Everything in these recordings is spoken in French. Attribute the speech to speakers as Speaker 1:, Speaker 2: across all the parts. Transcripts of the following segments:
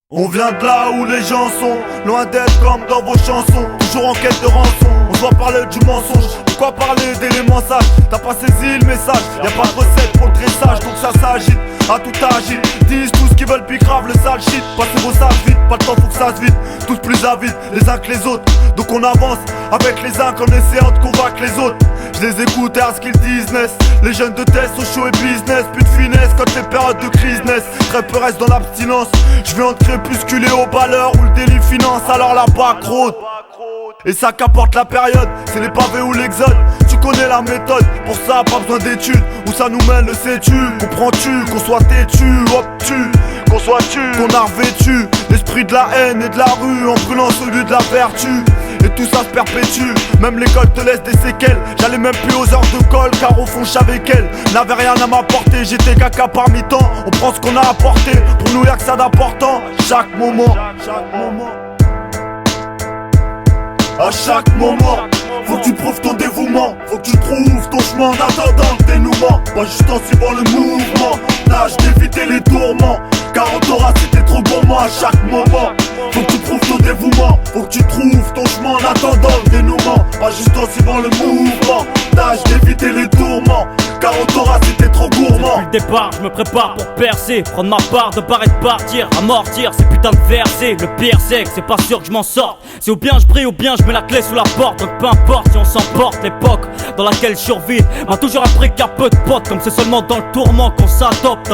Speaker 1: On vient de là où les gens sont loin d'être comme dans vos chansons. Toujours en quête de rançon, on doit parler du mensonge. Pourquoi parler d'éléments sages? T'as pas saisi le message. Y'a pas de recette pour le dressage, donc ça s'agite, à tout agite. Disent tout ce qu'ils veulent, puis grave le sale shit. Passez vos sages vite, pas de temps faut que ça se vide. Tous plus avides, les uns que les autres. Donc on avance avec les uns en essayant de convaincre les autres. Je les écoute à ce qu'ils disent, naissent. Les jeunes de test au show et business. Plus de finesse quand les périodes de crise naissent. Très peu reste dans l'abstinence. Je viens de crépusculer au balleur où le délit finance alors la banqueroute. Et ça qu'apporte la période, c'est les pavés ou l'exode. Tu connais la méthode, pour ça pas besoin d'études. Où ça nous mène le sais-tu, comprends-tu? Qu'on soit têtu, obtus, qu'on soit tu, qu'on a revêtu l'esprit de la haine et de la rue en brûlant celui de la vertu. Et tout ça se perpétue, même l'école te laisse des séquelles. J'allais même plus aux heures de colle car au fond j'avais qu'elle n'avait rien à m'apporter, j'étais caca parmi tant. On prend ce qu'on a apporté, pour nous y'a que ça d'important. Chaque moment, à chaque moment, faut que tu prouves ton dévouement. Faut que tu trouves ton chemin en attendant le dénouement. Pas juste en suivant le mouvement, tâche d'éviter les tourments. Car on t'aura si t'es trop gourmand à chaque moment. Faut que tu prouves ton dévouement. Faut que tu trouves ton chemin en attendant le dénouement. Pas juste en suivant le mouvement, tâche d'éviter les tourments. Car on t'aura si t'es trop gourmand.
Speaker 2: Depuis le départ, je me prépare pour percer. Prendre ma part de barre et de partir. Amortir ces putains de versets. Le pire c'est que c'est pas sûr que je m'en sorte. C'est ou bien je brille ou bien je mets la clé sous la porte. Donc peu importe si on s'emporte. L'époque dans laquelle je survis m'a toujours appris qu'il y a peu de potes. Comme c'est seulement dans le tourment qu'on s'adopte.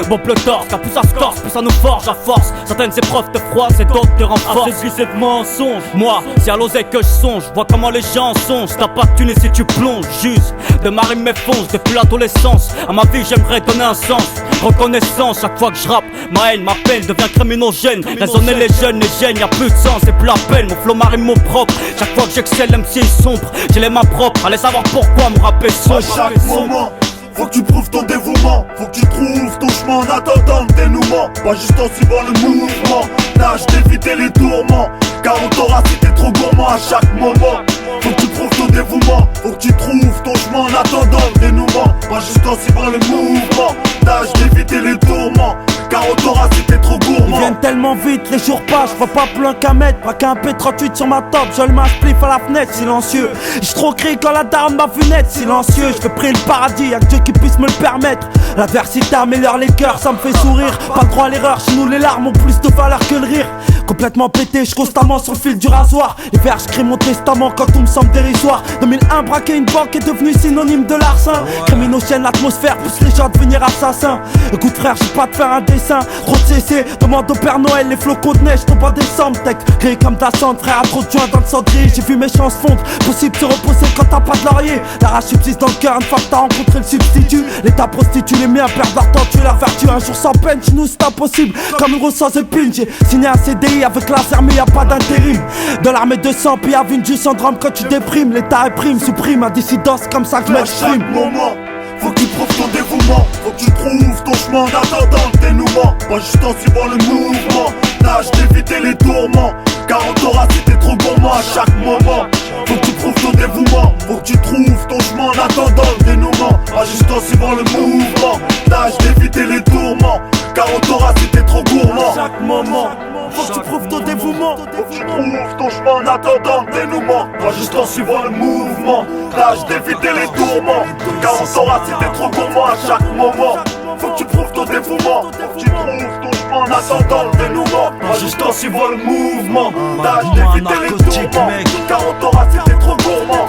Speaker 2: Bon le torse, car plus ça se corse, plus ça nous forge à force. Certaines épreuves te froissent et d'autres te renforcent. C'est de mensonge. Moi, c'est à l'oseille que je songe. Vois comment les gens songent. T'as pas de thune et si tu plonges. Juste de ma rime m'effonce. Depuis l'adolescence, à ma vie j'aimerais donner un sens. Reconnaissance, chaque fois que je rappe, ma haine, ma peine devient criminogène. Raisonner les jeunes, les gènes, y'a plus de sens, c'est plus la peine. Mon flow, ma rime, mon propre. Chaque fois que j'excelle, même si est sombre, j'ai les mains propres. Allez savoir pourquoi mon rap est sombre.
Speaker 1: À chaque moment, faut que tu prouves ton dévouement. Faut que tu trouves ton chemin en attendant le dénouement. Pas juste en suivant le mouvement, tâche d'éviter les tourments. Car on t'aura si t'es trop gourmand à chaque moment. Faut que tu prouves ton dévouement. Faut que tu trouves ton chemin en attendant le dénouement. Pas juste en suivant le mouvement, tâche d'éviter les tourments. Car on t'aura si t'es trop gourmand.
Speaker 3: Ils viennent tellement vite, les jours passent, je vois pas plein qu'à mettre. Pas qu'un P38 sur ma table, je le mets un spliff à la fenêtre, silencieux. J'ai trop crié quand la daronne m'a vu naître, silencieux. Je fais prier le paradis, y'a que Dieu qui puisse me le permettre. L'adversité améliore les cœurs, ça me fait sourire. Pas le droit à l'erreur, chez nous les larmes ont plus de valeur que le rire. Complètement pété, je constamment sur le fil du rasoir. Les vers, j'écris mon testament quand tout me semble dérisoire. 2001, braquer une banque est devenu synonyme de larcin. Criminogène, l'atmosphère pousse les gens à devenir assassins. Écoute frère, j'ai pas de faire un dessin. Trop de CC, demande au Père Noël, les flocons de neige tombent en décembre. Texte créé comme ta cendre, frère, à trop de joints dans le cendrier. J'ai vu mes chances fondre, possible se reposer quand t'as pas de laurier. La rage subsiste dans le cœur, une fois que t'as rencontré le substitut. L'État prostitue les miens, perdent leur temps, tuer leur vertu. Un jour sans peine, chez nous c'est impossible. Comme une sans épine, j'ai signé un CDI avec laser mais y'a pas d'intérim. Dans l'armée de sang, puis y'a vu du syndrome quand tu déprimes. L'État réprime, supprime, à dissidence comme ça que je m'exprime.
Speaker 1: Moment, faut que tu prouves ton dévouement. Faut que tu trouves ton chemin en attendant le dénouement. Pas juste en suivant le mouvement, tâche d'éviter les tourments. Car on t'aura si t'es trop gourmand à chaque moment. Faut que tu prouves ton dévouement. Faut que tu trouves ton chemin en attendant le dénouement. Pas juste en suivant le mouvement, tâche d'éviter les tourments. Car on t'aura si t'es trop gourmand.
Speaker 3: À chaque moment, faut que tu prouves ton dévouement.
Speaker 1: Faut que tu trouves ton chemin en attendant le dénouement. Pas juste en suivant le mouvement, tâche d'éviter les tourments. Car on t'aura si t'es trop gourmand à chaque moment. Faut que tu prouves ton dévouement. Faut que tu trouves ton chemin en attendant le dénouement. Pas juste en suivant le mouvement, tâche d'éviter les tourments. Car on t'aura si t'es trop gourmand.